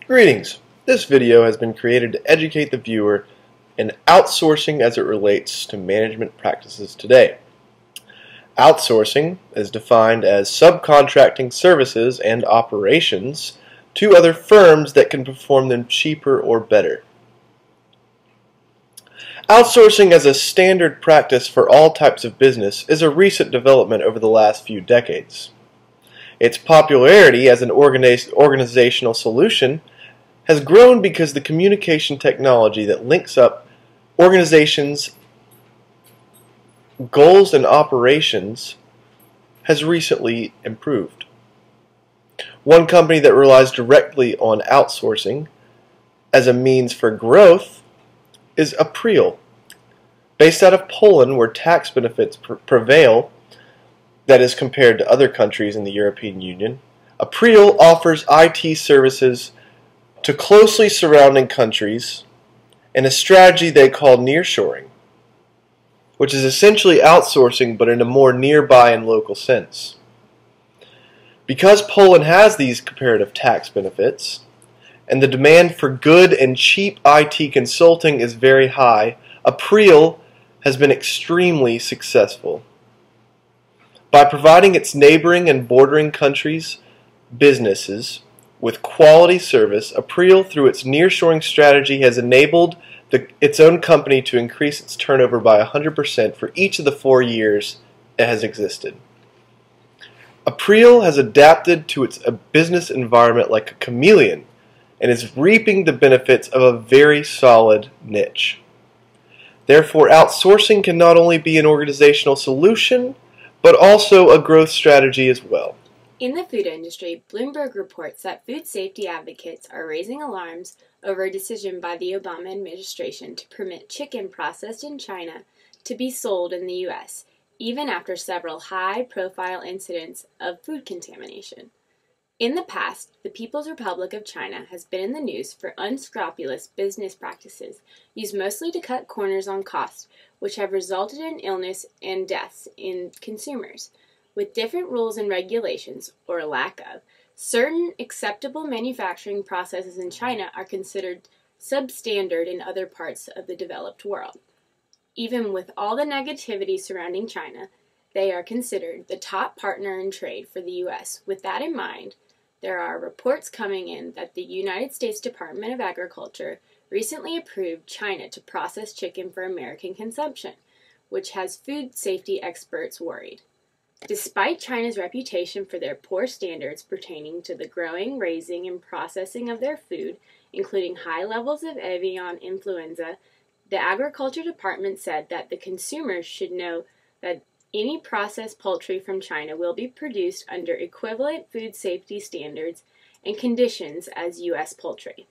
Greetings! This video has been created to educate the viewer in outsourcing as it relates to management practices today. Outsourcing is defined as subcontracting services and operations to other firms that can perform them cheaper or better. Outsourcing as a standard practice for all types of business is a recent development over the last few decades. Its popularity as an organizational solution has grown because the communication technology that links up organizations' goals and operations has recently improved. One company that relies directly on outsourcing as a means for growth is April. Based out of Poland, where tax benefits prevail, that is compared to other countries in the European Union, April offers IT services to closely surrounding countries in a strategy they call nearshoring, which is essentially outsourcing but in a more nearby and local sense. Because Poland has these comparative tax benefits, and the demand for good and cheap IT consulting is very high, April has been extremely successful. By providing its neighboring and bordering countries' businesses with quality service, April, through its nearshoring strategy, has enabled its own company to increase its turnover by 100% for each of the 4 years it has existed. April has adapted to its business environment like a chameleon and is reaping the benefits of a very solid niche. Therefore, outsourcing can not only be an organizational solution, but also a growth strategy as well. In the food industry, Bloomberg reports that food safety advocates are raising alarms over a decision by the Obama administration to permit chicken processed in China to be sold in the U.S., even after several high-profile incidents of food contamination. In the past, the People's Republic of China has been in the news for unscrupulous business practices used mostly to cut corners on cost, which have resulted in illness and deaths in consumers. With different rules and regulations, or lack of, certain acceptable manufacturing processes in China are considered substandard in other parts of the developed world. Even with all the negativity surrounding China, they are considered the top partner in trade for the U.S. With that in mind, there are reports coming in that the United States Department of Agriculture recently approved China to process chicken for American consumption, which has food safety experts worried. Despite China's reputation for their poor standards pertaining to the growing, raising, and processing of their food, including high levels of avian influenza, the Agriculture Department said that the consumers should know that any processed poultry from China will be produced under equivalent food safety standards and conditions as U.S. poultry.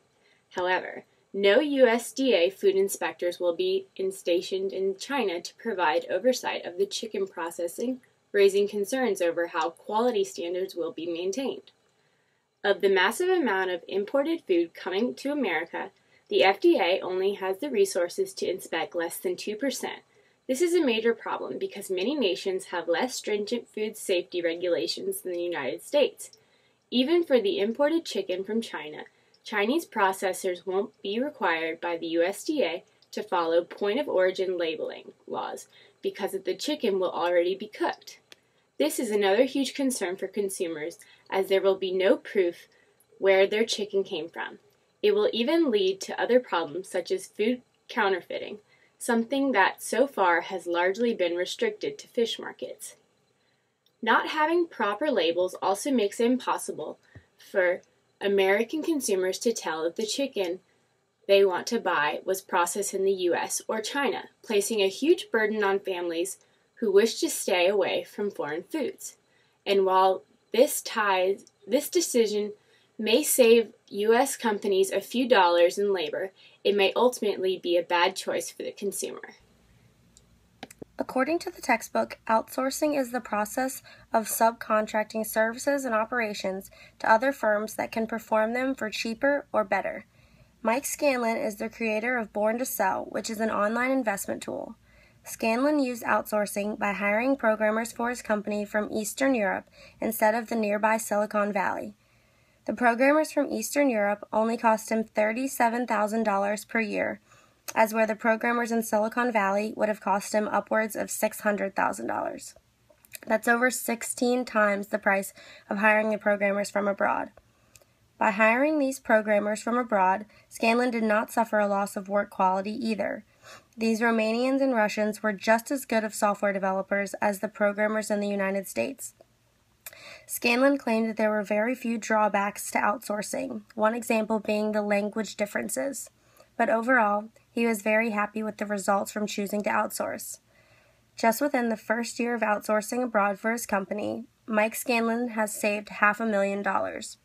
However, no USDA food inspectors will be stationed in China to provide oversight of the chicken processing, raising concerns over how quality standards will be maintained. Of the massive amount of imported food coming to America, the FDA only has the resources to inspect less than 2%. This is a major problem because many nations have less stringent food safety regulations than the United States. Even for the imported chicken from China, Chinese processors won't be required by the USDA to follow point-of-origin labeling laws because the chicken will already be cooked. This is another huge concern for consumers as there will be no proof where their chicken came from. It will even lead to other problems such as food counterfeiting, something that so far has largely been restricted to fish markets. Not having proper labels also makes it impossible for American consumers to tell if the chicken they want to buy was processed in the U.S. or China, placing a huge burden on families who wish to stay away from foreign foods. And while this decision may save U.S. companies a few dollars in labor, it may ultimately be a bad choice for the consumer. According to the textbook, outsourcing is the process of subcontracting services and operations to other firms that can perform them for cheaper or better. Mike Scanlon is the creator of Born to Sell, which is an online investment tool. Scanlon used outsourcing by hiring programmers for his company from Eastern Europe instead of the nearby Silicon Valley. The programmers from Eastern Europe only cost him $37,000 per year, as where the programmers in Silicon Valley would have cost him upwards of $600,000. That's over 16 times the price of hiring the programmers from abroad. By hiring these programmers from abroad, Scanlon did not suffer a loss of work quality either. These Romanians and Russians were just as good of software developers as the programmers in the United States. Scanlon claimed that there were very few drawbacks to outsourcing, one example being the language differences. But overall, he was very happy with the results from choosing to outsource. Just within the first year of outsourcing abroad for his company, Mike Scanlon has saved $500,000.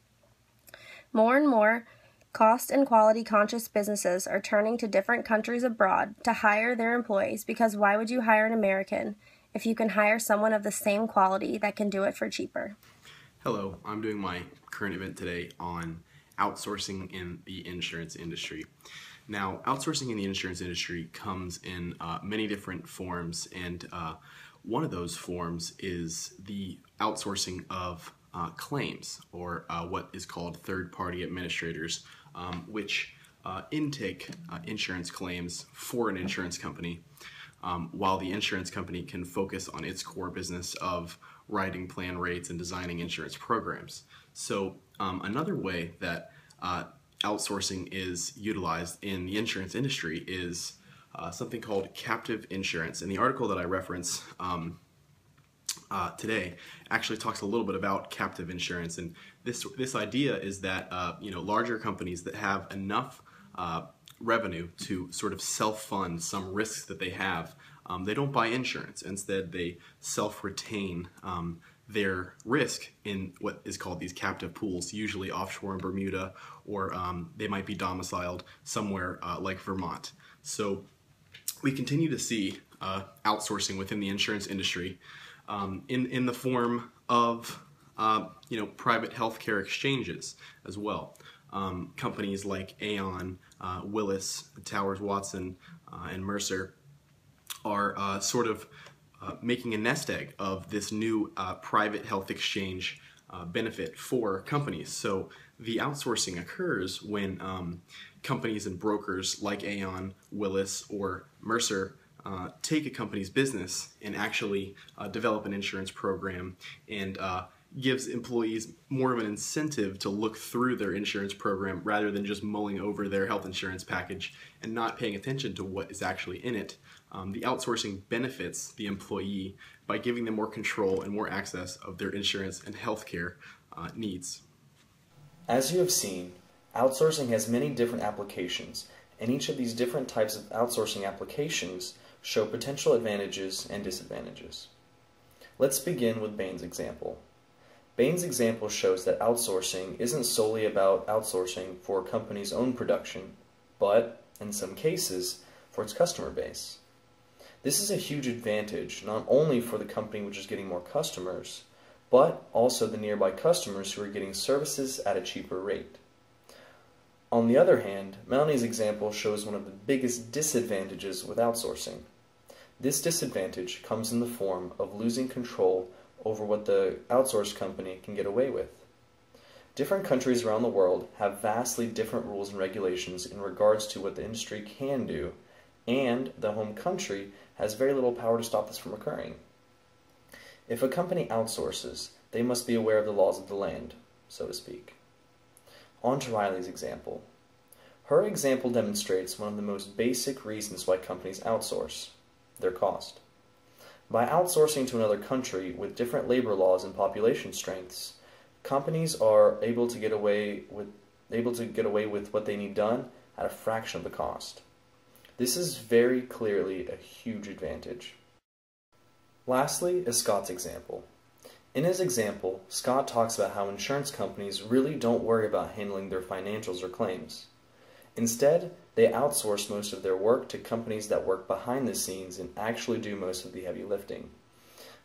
More and more, cost and quality conscious businesses are turning to different countries abroad to hire their employees, because why would you hire an American if you can hire someone of the same quality that can do it for cheaper? Hello, I'm doing my current event today on outsourcing in the insurance industry. Now, outsourcing in the insurance industry comes in many different forms, and one of those forms is the outsourcing of claims, or what is called third-party administrators, which intake insurance claims for an insurance company, while the insurance company can focus on its core business of writing plan rates and designing insurance programs. So another way that outsourcing is utilized in the insurance industry is something called captive insurance. And the article that I reference today actually talks a little bit about captive insurance. And this idea is that larger companies that have enough revenue to sort of self-fund some risks that they have, they don't buy insurance. Instead, they self-retain their risk in what is called these captive pools, usually offshore in Bermuda, or they might be domiciled somewhere like Vermont. So we continue to see outsourcing within the insurance industry in the form of private healthcare exchanges as well. Companies like Aon, Willis, Towers Watson, and Mercer are sort of making a nest egg of this new private health exchange benefit for companies. So the outsourcing occurs when companies and brokers like Aon, Willis, or Mercer take a company's business and actually develop an insurance program and gives employees more of an incentive to look through their insurance program rather than just mulling over their health insurance package and not paying attention to what is actually in it. The outsourcing benefits the employee by giving them more control and more access of their insurance and healthcare needs. As you have seen, outsourcing has many different applications, and each of these different types of outsourcing applications show potential advantages and disadvantages. Let's begin with Bain's example. Bain's example shows that outsourcing isn't solely about outsourcing for a company's own production, but, in some cases, for its customer base. This is a huge advantage, not only for the company which is getting more customers, but also the nearby customers who are getting services at a cheaper rate. On the other hand, Melanie's example shows one of the biggest disadvantages with outsourcing. This disadvantage comes in the form of losing control over what the outsourced company can get away with. Different countries around the world have vastly different rules and regulations in regards to what the industry can do, and the home country has very little power to stop this from occurring. If a company outsources, they must be aware of the laws of the land, so to speak. On to Riley's example. Her example demonstrates one of the most basic reasons why companies outsource: their cost. By outsourcing to another country with different labor laws and population strengths, companies are able to get away with what they need done at a fraction of the cost. This is very clearly a huge advantage. Lastly is Scott's example. In his example, Scott talks about how insurance companies really don't worry about handling their financials or claims. Instead, they outsource most of their work to companies that work behind the scenes and actually do most of the heavy lifting.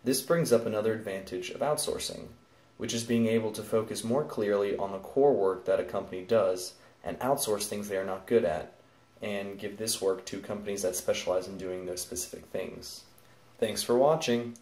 This brings up another advantage of outsourcing, which is being able to focus more clearly on the core work that a company does and outsource things they are not good at, and give this work to companies that specialize in doing those specific things. Thanks for watching.